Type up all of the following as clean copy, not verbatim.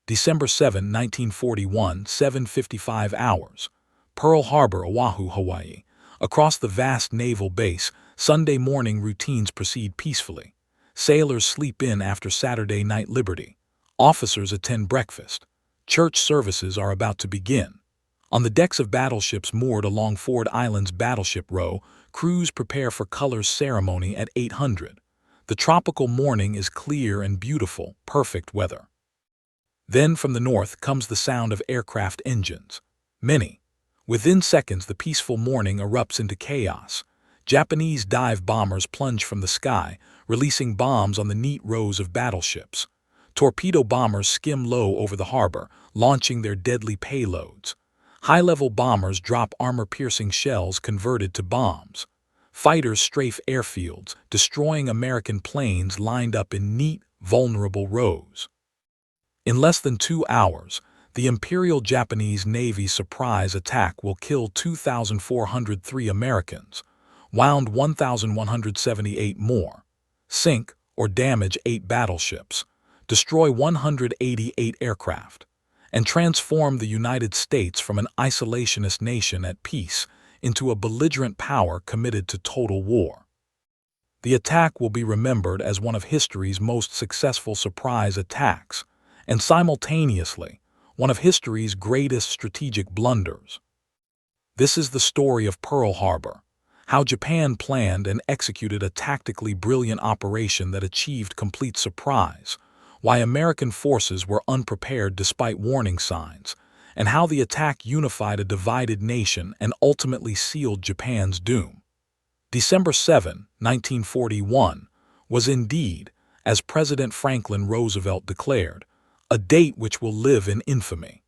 December 7, 1941, 7:55 hours. Pearl Harbor, Oahu, Hawaii. Across the vast naval base, Sunday morning routines proceed peacefully. Sailors sleep in after Saturday night liberty. Officers attend breakfast. Church services are about to begin. On the decks of battleships moored along Ford Island's Battleship Row, crews prepare for colors ceremony at 800. The tropical morning is clear and beautiful, perfect weather. Then from the north comes the sound of aircraft engines. Many. Within seconds, the peaceful morning erupts into chaos. Japanese dive bombers plunge from the sky, releasing bombs on the neat rows of battleships. Torpedo bombers skim low over the harbor, launching their deadly payloads. High-level bombers drop armor-piercing shells converted to bombs. Fighters strafe airfields, destroying American planes lined up in neat, vulnerable rows. In less than 2 hours, the Imperial Japanese Navy's surprise attack will kill 2,403 Americans, wound 1,178 more, sink or damage 8 battleships, destroy 188 aircraft, and transform the United States from an isolationist nation at peace into a belligerent power committed to total war. The attack will be remembered as one of history's most successful surprise attacks, and simultaneously, one of history's greatest strategic blunders. This is the story of Pearl Harbor, how Japan planned and executed a tactically brilliant operation that achieved complete surprise, why American forces were unprepared despite warning signs, and how the attack unified a divided nation and ultimately sealed Japan's doom. December 7, 1941, was indeed, as President Franklin Roosevelt declared, a date which will live in infamy.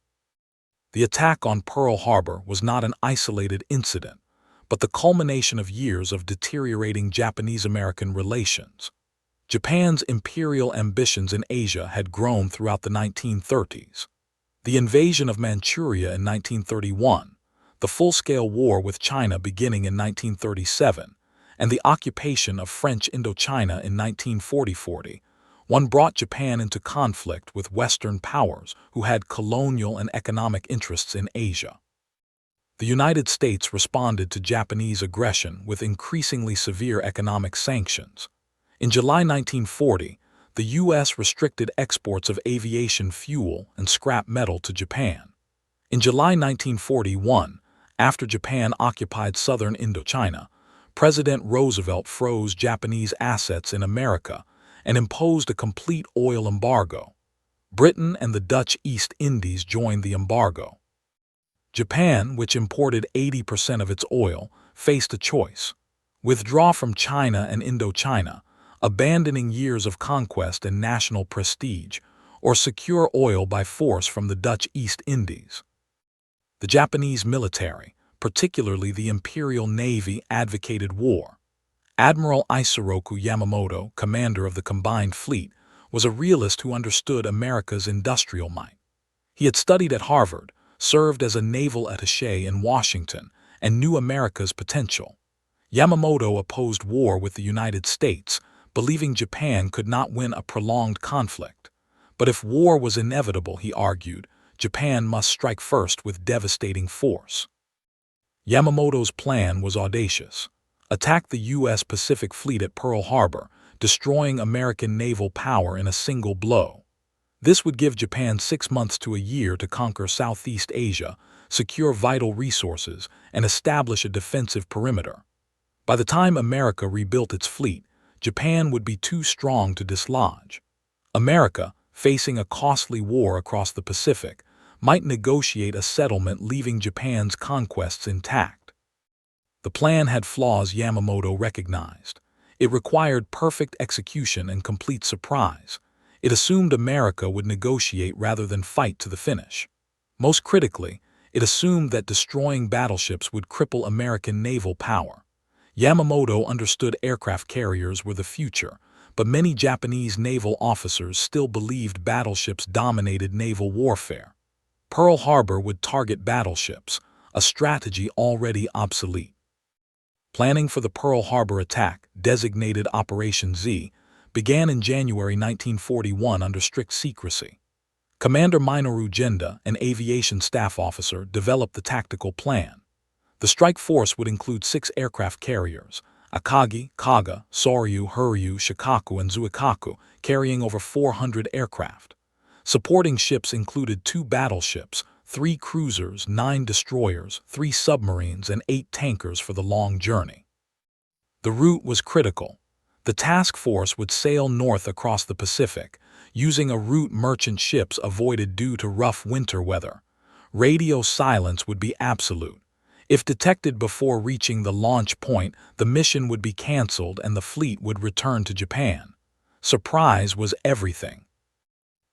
The attack on Pearl Harbor was not an isolated incident, but the culmination of years of deteriorating Japanese-American relations. Japan's imperial ambitions in Asia had grown throughout the 1930s. The invasion of Manchuria in 1931, the full-scale war with China beginning in 1937, and the occupation of French Indochina in 1940 brought Japan into conflict with Western powers who had colonial and economic interests in Asia. The United States responded to Japanese aggression with increasingly severe economic sanctions. In July 1940, the U.S. restricted exports of aviation fuel and scrap metal to Japan. In July 1941, after Japan occupied southern Indochina, President Roosevelt froze Japanese assets in America and imposed a complete oil embargo. Britain and the Dutch East Indies joined the embargo. Japan, which imported 80% of its oil, faced a choice: withdraw from China and Indochina, abandoning years of conquest and national prestige, or secure oil by force from the Dutch East Indies. The Japanese military, particularly the Imperial Navy, advocated war. Admiral Isoroku Yamamoto, commander of the combined fleet, was a realist who understood America's industrial might. He had studied at Harvard, served as a naval attaché in Washington, and knew America's potential. Yamamoto opposed war with the United States, believing Japan could not win a prolonged conflict. But if war was inevitable, he argued, Japan must strike first with devastating force. Yamamoto's plan was audacious: attack the U.S. Pacific Fleet at Pearl Harbor, destroying American naval power in a single blow. This would give Japan 6 months to a year to conquer Southeast Asia, secure vital resources, and establish a defensive perimeter. By the time America rebuilt its fleet, Japan would be too strong to dislodge. America, facing a costly war across the Pacific, might negotiate a settlement leaving Japan's conquests intact. The plan had flaws Yamamoto recognized. It required perfect execution and complete surprise. It assumed America would negotiate rather than fight to the finish. Most critically, it assumed that destroying battleships would cripple American naval power. Yamamoto understood aircraft carriers were the future, but many Japanese naval officers still believed battleships dominated naval warfare. Pearl Harbor would target battleships, a strategy already obsolete. Planning for the Pearl Harbor attack, designated Operation Z, began in January 1941 under strict secrecy. Commander Minoru Genda, an aviation staff officer, developed the tactical plan. The strike force would include 6 aircraft carriers, Akagi, Kaga, Soryu, Huryu, Shikaku, and Zuikaku, carrying over 400 aircraft. Supporting ships included 2 battleships, 3 cruisers, 9 destroyers, 3 submarines, and 8 tankers for the long journey. The route was critical. The task force would sail north across the Pacific, using a route merchant ships avoided due to rough winter weather. Radio silence would be absolute. If detected before reaching the launch point, the mission would be canceled and the fleet would return to Japan. Surprise was everything.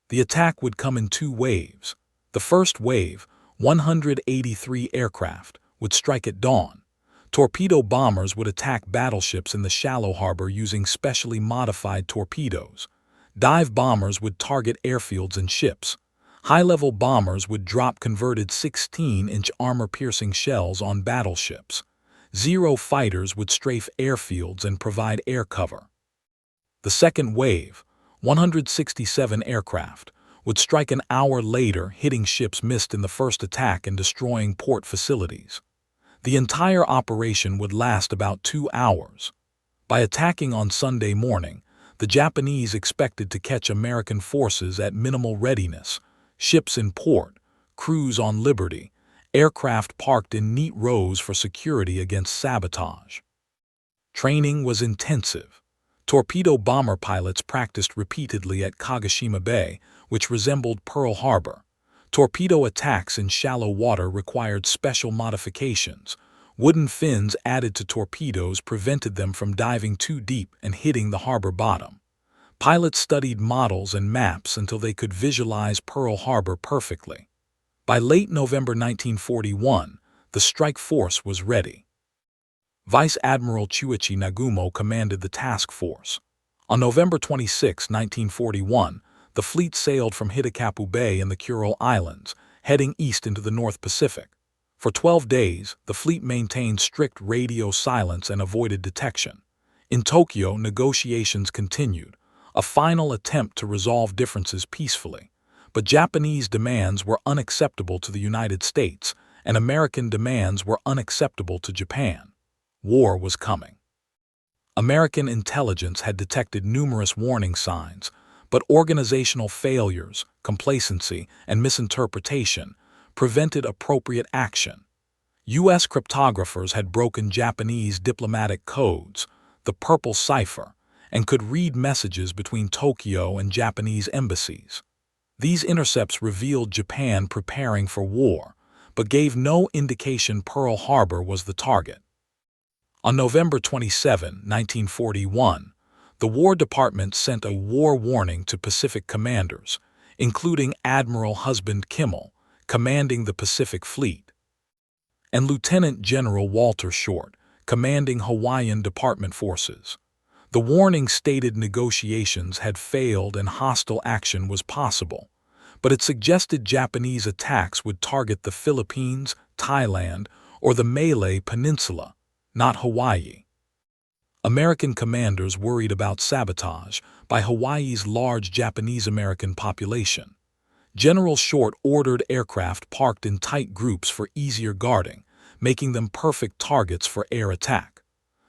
The attack would come in 2 waves. The first wave, 183 aircraft, would strike at dawn. Torpedo bombers would attack battleships in the shallow harbor using specially modified torpedoes. Dive bombers would target airfields and ships. High-level bombers would drop converted 16-inch armor-piercing shells on battleships. Zero fighters would strafe airfields and provide air cover. The second wave, 167 aircraft, would strike an hour later, hitting ships missed in the first attack and destroying port facilities. The entire operation would last about 2 hours. By attacking on Sunday morning, the Japanese expected to catch American forces at minimal readiness, ships in port, crews on liberty, aircraft parked in neat rows for security against sabotage. Training was intensive. Torpedo bomber pilots practiced repeatedly at Kagoshima Bay, which resembled Pearl Harbor. Torpedo attacks in shallow water required special modifications. Wooden fins added to torpedoes prevented them from diving too deep and hitting the harbor bottom. Pilots studied models and maps until they could visualize Pearl Harbor perfectly. By late November 1941, the strike force was ready. Vice Admiral Chuichi Nagumo commanded the task force. On November 26, 1941, the fleet sailed from Hitakapu Bay in the Kuril Islands, heading east into the North Pacific. For 12 days, the fleet maintained strict radio silence and avoided detection. In Tokyo, negotiations continued, a final attempt to resolve differences peacefully. But Japanese demands were unacceptable to the United States, and American demands were unacceptable to Japan. War was coming. American intelligence had detected numerous warning signs, but organizational failures, complacency, and misinterpretation prevented appropriate action. U.S. cryptographers had broken Japanese diplomatic codes, the Purple Cipher, and could read messages between Tokyo and Japanese embassies. These intercepts revealed Japan preparing for war, but gave no indication Pearl Harbor was the target. On November 27, 1941, the War Department sent a war warning to Pacific commanders, including Admiral Husband Kimmel, commanding the Pacific Fleet, and Lieutenant General Walter Short, commanding Hawaiian Department forces. The warning stated negotiations had failed and hostile action was possible, but it suggested Japanese attacks would target the Philippines, Thailand, or the Malay Peninsula, not Hawaii. American commanders worried about sabotage by Hawaii's large Japanese-American population. General Short ordered aircraft parked in tight groups for easier guarding, making them perfect targets for air attack.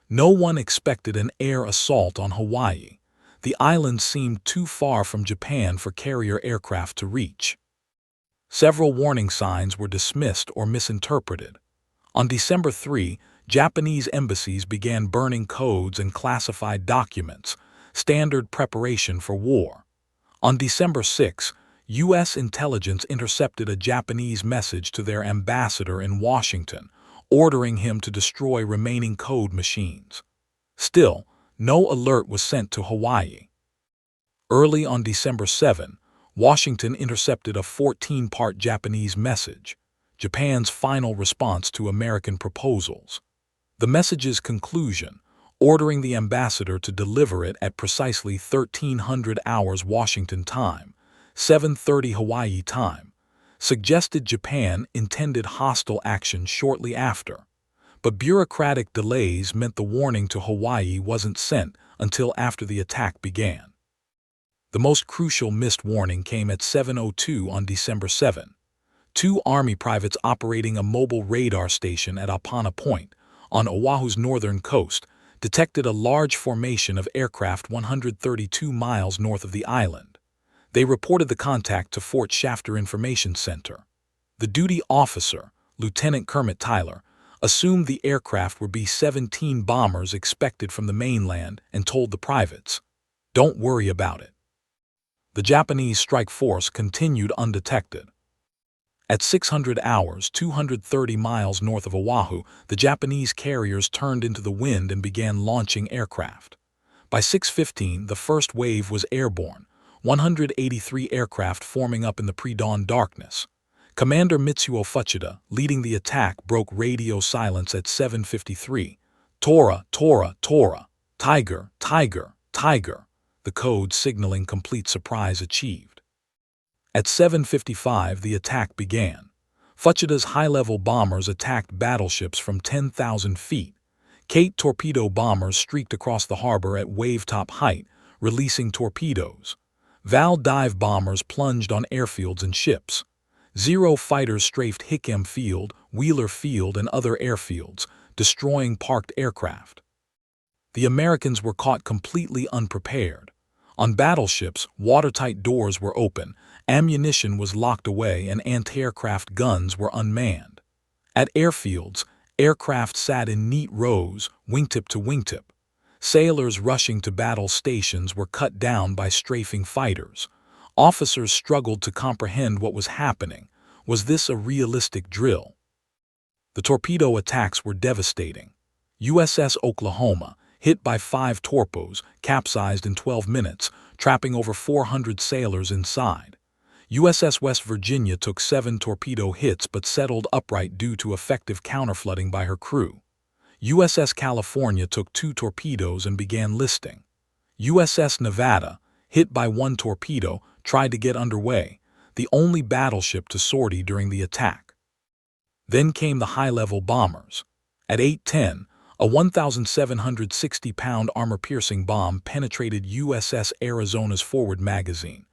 No one expected an air assault on Hawaii. The island seemed too far from Japan for carrier aircraft to reach. Several warning signs were dismissed or misinterpreted. On December 3, Japanese embassies began burning codes and classified documents, standard preparation for war. On December 6, U.S. intelligence intercepted a Japanese message to their ambassador in Washington, ordering him to destroy remaining code machines. Still, no alert was sent to Hawaii. Early on December 7, Washington intercepted a 14-part Japanese message, Japan's final response to American proposals. The message's conclusion, ordering the ambassador to deliver it at precisely 1300 hours Washington time, 7:30 Hawaii time, suggested Japan intended hostile action shortly after. But bureaucratic delays meant the warning to Hawaii wasn't sent until after the attack began. The most crucial missed warning came at 7:02 on December 7. Two Army privates operating a mobile radar station at Apana Point, on Oahu's northern coast, detected a large formation of aircraft 132 miles north of the island. They reported the contact to Fort Shafter Information Center. The duty officer, Lieutenant Kermit Tyler, assumed the aircraft were B-17 bombers expected from the mainland and told the privates, "Don't worry about it." The Japanese strike force continued undetected. At 600 hours, 230 miles north of Oahu, the Japanese carriers turned into the wind and began launching aircraft. By 6:15, the first wave was airborne, 183 aircraft forming up in the pre-dawn darkness. Commander Mitsuo Fuchida, leading the attack, broke radio silence at 7:53. Tora, Tora, Tora, Tiger, Tiger, Tiger, the code signaling complete surprise achieved. At 7:55, the attack began. Fuchida's high-level bombers attacked battleships from 10,000 feet. Kate torpedo bombers streaked across the harbor at wave-top height, releasing torpedoes. Val dive bombers plunged on airfields and ships. Zero fighters strafed Hickam Field, Wheeler Field, and other airfields, destroying parked aircraft. The Americans were caught completely unprepared. On battleships, watertight doors were open, ammunition was locked away, and anti-aircraft guns were unmanned. At airfields, aircraft sat in neat rows, wingtip to wingtip. Sailors rushing to battle stations were cut down by strafing fighters. Officers struggled to comprehend what was happening. Was this a realistic drill? The torpedo attacks were devastating. USS Oklahoma, hit by 5 torpedoes, capsized in 12 minutes, trapping over 400 sailors inside. USS West Virginia took 7 torpedo hits but settled upright due to effective counterflooding by her crew. USS California took 2 torpedoes and began listing. USS Nevada, hit by 1 torpedo, tried to get underway, the only battleship to sortie during the attack. Then came the high-level bombers. At 8:10, a 1,760-pound armor-piercing bomb penetrated USS Arizona's forward magazine.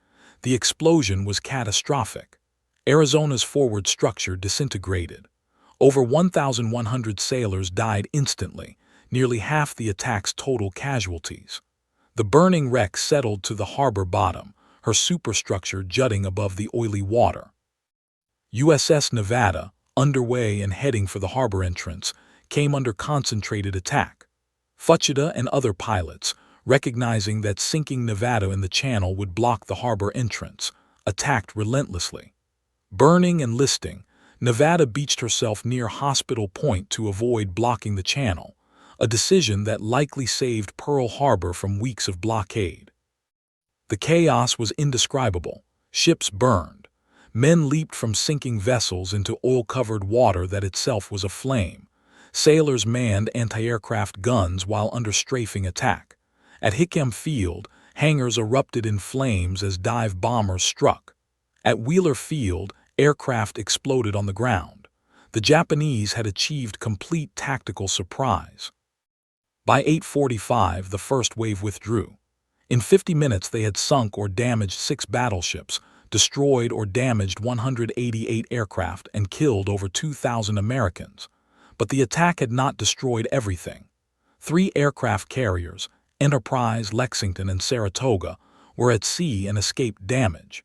The explosion was catastrophic. Arizona's forward structure disintegrated. Over 1,100 sailors died instantly, nearly half the attack's total casualties. The burning wreck settled to the harbor bottom, her superstructure jutting above the oily water. USS Nevada, underway and heading for the harbor entrance, came under concentrated attack. Fuchida and other pilots, recognizing that sinking Nevada in the channel would block the harbor entrance, attacked relentlessly. Burning and listing, Nevada beached herself near Hospital Point to avoid blocking the channel, a decision that likely saved Pearl Harbor from weeks of blockade. The chaos was indescribable. Ships burned. Men leaped from sinking vessels into oil-covered water that itself was aflame. Sailors manned anti-aircraft guns while under strafing attack. At Hickam Field, hangars erupted in flames as dive bombers struck. At Wheeler Field, aircraft exploded on the ground. The Japanese had achieved complete tactical surprise. By 8:45, the first wave withdrew. In 50 minutes, they had sunk or damaged 6 battleships, destroyed or damaged 188 aircraft, and killed over 2,000 Americans. But the attack had not destroyed everything. 3 aircraft carriers, Enterprise, Lexington, and Saratoga, were at sea and escaped damage.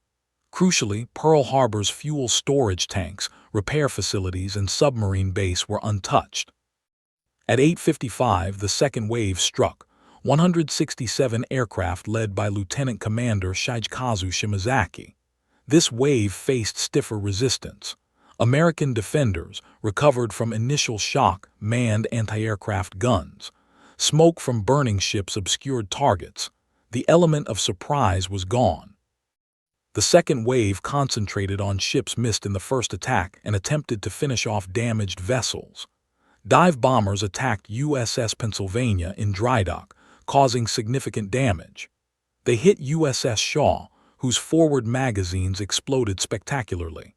Crucially, Pearl Harbor's fuel storage tanks, repair facilities, and submarine base were untouched. At 8:55, the second wave struck. 167 aircraft led by Lieutenant Commander Shigehazu Shimazaki. This wave faced stiffer resistance. American defenders recovered from initial shock, manned anti-aircraft guns. Smoke from burning ships obscured targets. The element of surprise was gone. The second wave concentrated on ships missed in the first attack and attempted to finish off damaged vessels. Dive bombers attacked USS Pennsylvania in dry dock, causing significant damage. They hit USS Shaw, whose forward magazines exploded spectacularly.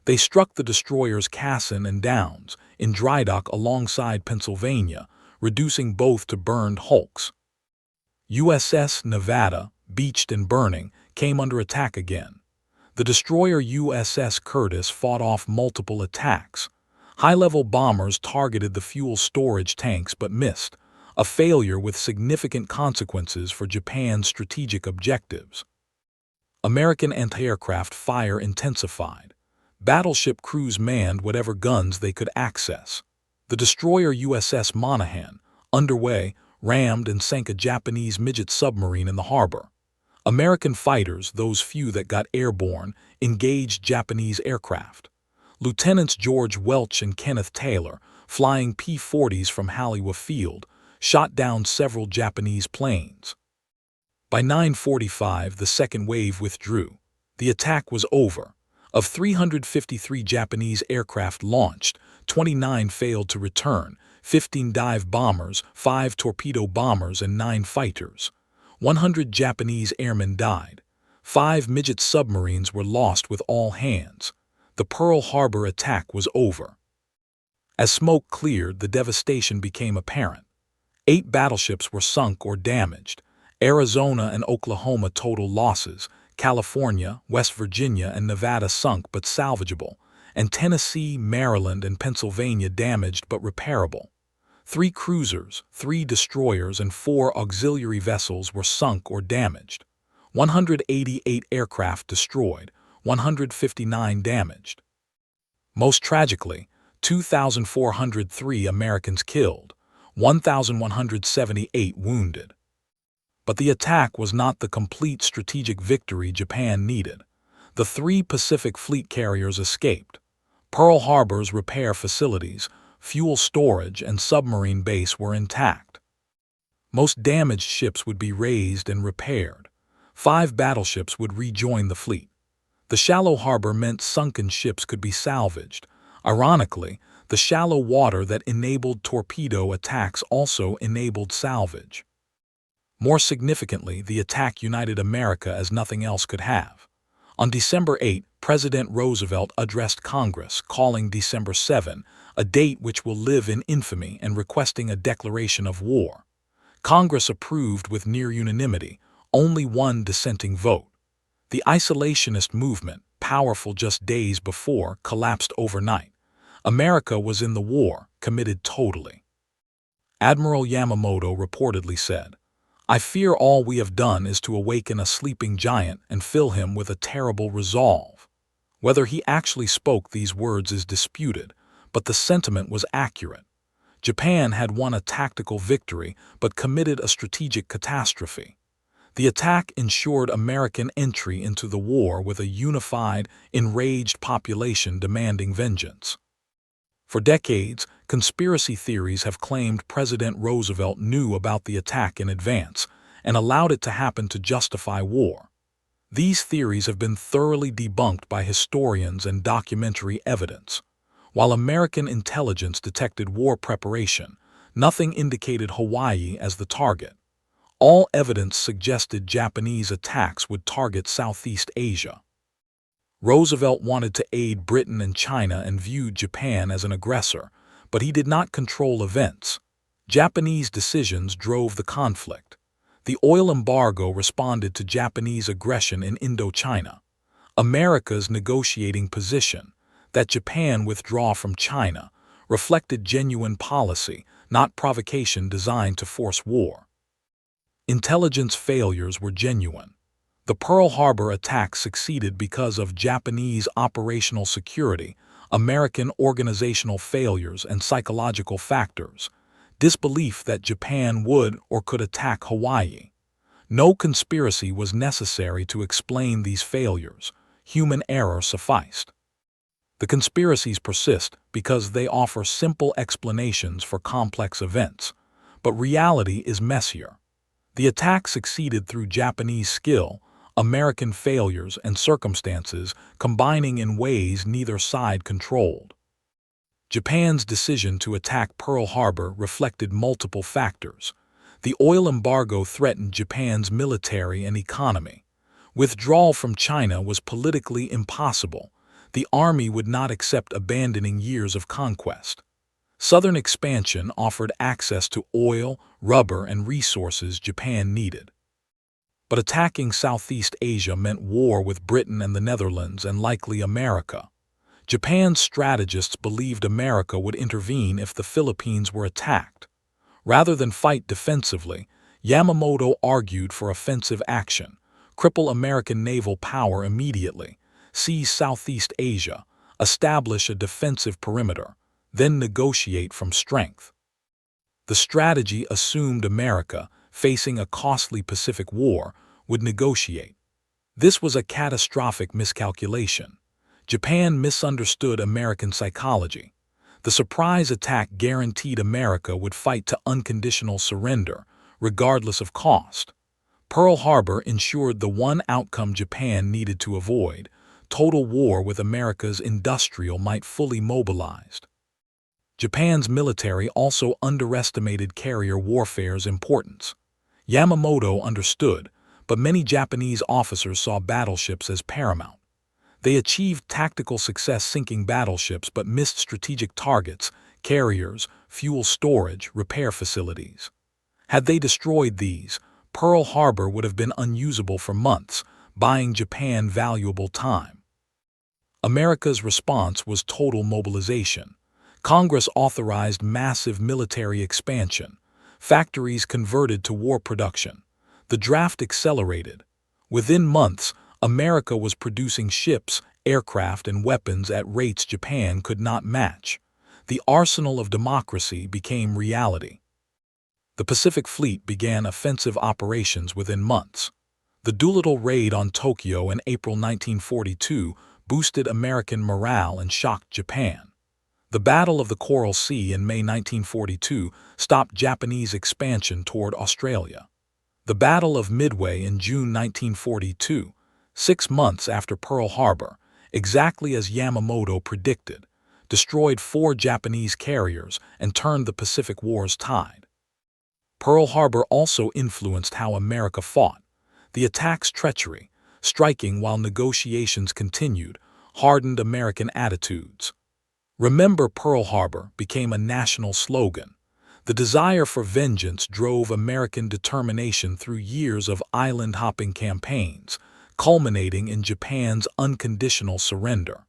They struck the destroyers Cassin and Downs in dry dock alongside Pennsylvania, reducing both to burned hulks. USS Nevada, beached and burning, came under attack again. The destroyer USS Curtis fought off multiple attacks. High-level bombers targeted the fuel storage tanks but missed, a failure with significant consequences for Japan's strategic objectives. American anti-aircraft fire intensified. Battleship crews manned whatever guns they could access. The destroyer USS Monaghan, underway, rammed and sank a Japanese midget submarine in the harbor. American fighters, those few that got airborne, engaged Japanese aircraft. Lieutenants George Welch and Kenneth Taylor, flying P-40s from Halliwell Field, shot down several Japanese planes. By 9:45, the second wave withdrew. The attack was over. Of 353 Japanese aircraft launched, 29 failed to return, 15 dive bombers, 5 torpedo bombers, and 9 fighters. 100 Japanese airmen died. 5 midget submarines were lost with all hands. The Pearl Harbor attack was over. As smoke cleared, the devastation became apparent. 8 battleships were sunk or damaged. Arizona and Oklahoma total losses, California, West Virginia, and Nevada sunk but salvageable, and Tennessee, Maryland, and Pennsylvania damaged but repairable. 3 cruisers, 3 destroyers, and 4 auxiliary vessels were sunk or damaged. 188 aircraft destroyed, 159 damaged. Most tragically, 2,403 Americans killed, 1,178 wounded. But the attack was not the complete strategic victory Japan needed. The 3 Pacific Fleet carriers escaped. Pearl Harbor's repair facilities, fuel storage, and submarine base were intact. Most damaged ships would be raised and repaired. 5 battleships would rejoin the fleet. The shallow harbor meant sunken ships could be salvaged. Ironically, the shallow water that enabled torpedo attacks also enabled salvage. More significantly, the attack united America as nothing else could have. On December 8, President Roosevelt addressed Congress, calling December 7, a date which will live in infamy, and requesting a declaration of war. Congress approved with near unanimity, only one dissenting vote. The isolationist movement, powerful just days before, collapsed overnight. America was in the war, committed totally. Admiral Yamamoto reportedly said, "I fear all we have done is to awaken a sleeping giant and fill him with a terrible resolve." Whether he actually spoke these words is disputed, but the sentiment was accurate. Japan had won a tactical victory but committed a strategic catastrophe. The attack ensured American entry into the war with a unified, enraged population demanding vengeance. For decades, conspiracy theories have claimed President Roosevelt knew about the attack in advance and allowed it to happen to justify war. These theories have been thoroughly debunked by historians and documentary evidence. While American intelligence detected war preparation, nothing indicated Hawaii as the target. All evidence suggested Japanese attacks would target Southeast Asia. Roosevelt wanted to aid Britain and China and viewed Japan as an aggressor, but he did not control events. Japanese decisions drove the conflict. The oil embargo responded to Japanese aggression in Indochina. America's negotiating position, that Japan withdraw from China, reflected genuine policy, not provocation designed to force war. Intelligence failures were genuine. The Pearl Harbor attack succeeded because of Japanese operational security, American organizational failures, and psychological factors, disbelief that Japan would or could attack Hawaii. No conspiracy was necessary to explain these failures. Human error sufficed. The conspiracies persist because they offer simple explanations for complex events, but reality is messier. The attack succeeded through Japanese skill, American failures, and circumstances combining in ways neither side controlled. Japan's decision to attack Pearl Harbor reflected multiple factors. The oil embargo threatened Japan's military and economy. Withdrawal from China was politically impossible. The army would not accept abandoning years of conquest. Southern expansion offered access to oil, rubber, and resources Japan needed. but attacking Southeast Asia meant war with Britain and the Netherlands and likely America. Japan's strategists believed America would intervene if the Philippines were attacked. Rather than fight defensively, Yamamoto argued for offensive action, cripple American naval power immediately, seize Southeast Asia, establish a defensive perimeter, then negotiate from strength. The strategy assumed America, facing a costly Pacific War, would negotiate. This was a catastrophic miscalculation. Japan misunderstood American psychology. The surprise attack guaranteed America would fight to unconditional surrender, regardless of cost. Pearl Harbor ensured the one outcome Japan needed to avoid: total war with America's industrial might fully mobilized. Japan's military also underestimated carrier warfare's importance. Yamamoto understood, but many Japanese officers saw battleships as paramount. They achieved tactical success sinking battleships but missed strategic targets, carriers, fuel storage, repair facilities. Had they destroyed these, Pearl Harbor would have been unusable for months, buying Japan valuable time. America's response was total mobilization. Congress authorized massive military expansion. Factories converted to war production. The draft accelerated. Within months, America was producing ships, aircraft, and weapons at rates Japan could not match. The arsenal of democracy became reality. The Pacific Fleet began offensive operations within months. The Doolittle raid on Tokyo in April 1942 boosted American morale and shocked Japan. The Battle of the Coral Sea in May 1942 stopped Japanese expansion toward Australia. The Battle of Midway in June 1942, 6 months after Pearl Harbor, exactly as Yamamoto predicted, destroyed 4 Japanese carriers and turned the Pacific War's tide. Pearl Harbor also influenced how America fought. The attack's treachery, striking while negotiations continued, hardened American attitudes. "Remember Pearl Harbor" became a national slogan. The desire for vengeance drove American determination through years of island-hopping campaigns, culminating in Japan's unconditional surrender.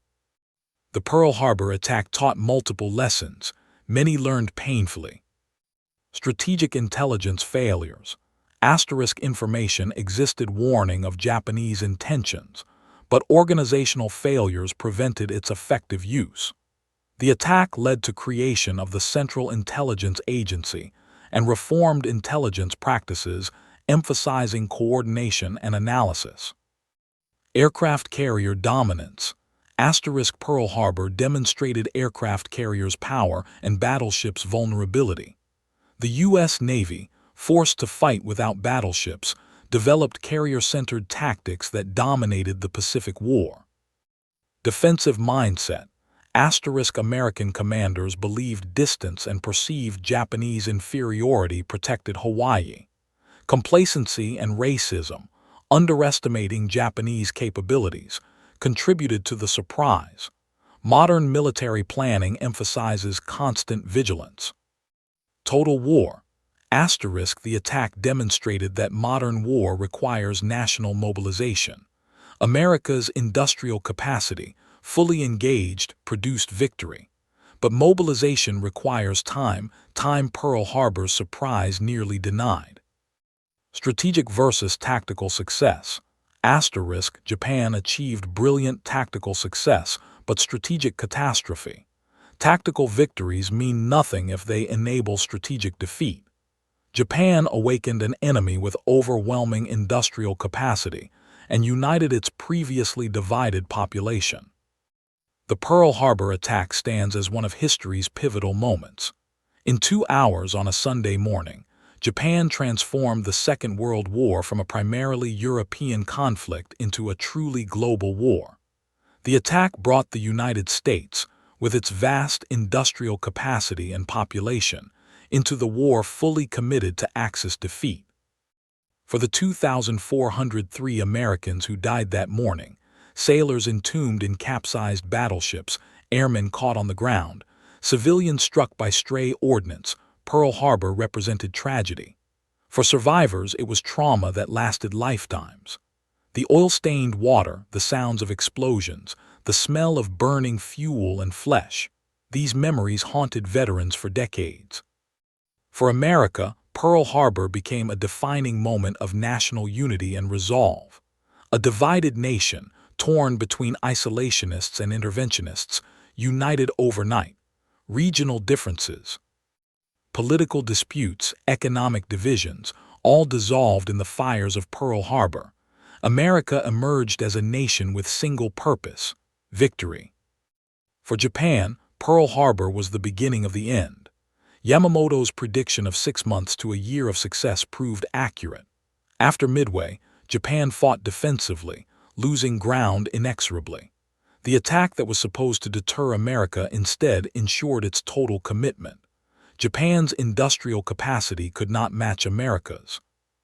The Pearl Harbor attack taught multiple lessons, many learned painfully. Strategic intelligence failures. Information existed warning of Japanese intentions, but organizational failures prevented its effective use. The attack led to creation of the Central Intelligence Agency and reformed intelligence practices, emphasizing coordination and analysis. Aircraft carrier dominance. Pearl Harbor demonstrated aircraft carriers' power and battleships' vulnerability. The U.S. Navy, forced to fight without battleships, developed carrier-centered tactics that dominated the Pacific War. Defensive mindset. American commanders believed distance and perceived Japanese inferiority protected Hawaii. Complacency and racism, underestimating Japanese capabilities, contributed to the surprise. Modern military planning emphasizes constant vigilance. Total war. The attack demonstrated that modern war requires national mobilization. America's industrial capacity, fully engaged, produced victory. But mobilization requires time Pearl Harbor's surprise nearly denied. Strategic versus tactical success. Japan achieved brilliant tactical success, but strategic catastrophe. Tactical victories mean nothing if they enable strategic defeat. Japan awakened an enemy with overwhelming industrial capacity and united its previously divided population. The Pearl Harbor attack stands as one of history's pivotal moments. In 2 hours on a Sunday morning, Japan transformed the Second World War from a primarily European conflict into a truly global war. The attack brought the United States, with its vast industrial capacity and population, into the war fully committed to Axis defeat. For the 2,403 Americans who died that morning, sailors entombed in capsized battleships, airmen caught on the ground, civilians struck by stray ordnance, Pearl Harbor represented tragedy. For survivors, it was trauma that lasted lifetimes. The oil-stained water, the sounds of explosions, the smell of burning fuel and flesh, these memories haunted veterans for decades. For America, Pearl Harbor became a defining moment of national unity and resolve. A divided nation, torn between isolationists and interventionists, united overnight. Regional differences, political disputes, economic divisions, all dissolved in the fires of Pearl Harbor. America emerged as a nation with single purpose: victory. For Japan, Pearl Harbor was the beginning of the end. Yamamoto's prediction of 6 months to a year of success proved accurate. After Midway, Japan fought defensively, losing ground inexorably. The attack that was supposed to deter America instead ensured its total commitment. Japan's industrial capacity could not match America's.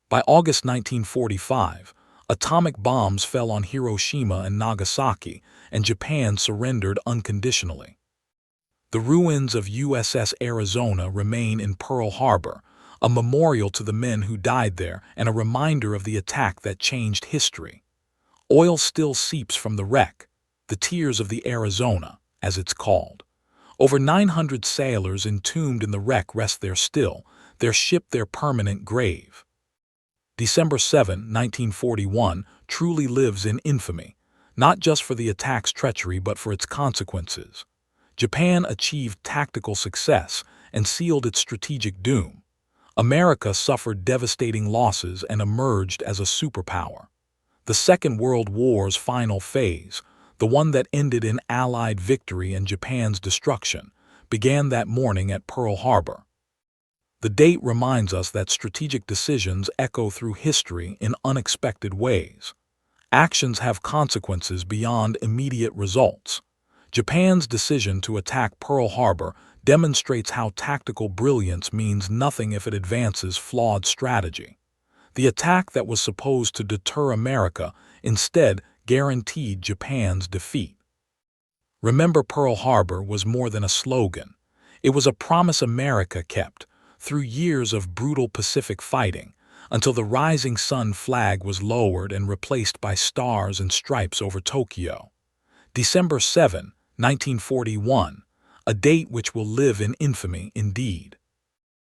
By August 1945, atomic bombs fell on Hiroshima and Nagasaki, and Japan surrendered unconditionally. The ruins of USS Arizona remain in Pearl Harbor, a memorial to the men who died there and a reminder of the attack that changed history. Oil still seeps from the wreck, the tears of the Arizona, as it's called. Over 900 sailors entombed in the wreck rest there still, their ship their permanent grave. December 7, 1941, truly lives in infamy, not just for the attack's treachery but for its consequences. Japan achieved tactical success and sealed its strategic doom. America suffered devastating losses and emerged as a superpower. The Second World War's final phase, the one that ended in Allied victory and Japan's destruction, began that morning at Pearl Harbor. The date reminds us that strategic decisions echo through history in unexpected ways. Actions have consequences beyond immediate results. Japan's decision to attack Pearl Harbor demonstrates how tactical brilliance means nothing if it advances flawed strategy. The attack that was supposed to deter America instead guaranteed Japan's defeat. Remember Pearl Harbor was more than a slogan. It was a promise America kept through years of brutal Pacific fighting, until the rising sun flag was lowered and replaced by stars and stripes over Tokyo. December 7, 1941, a date which will live in infamy indeed.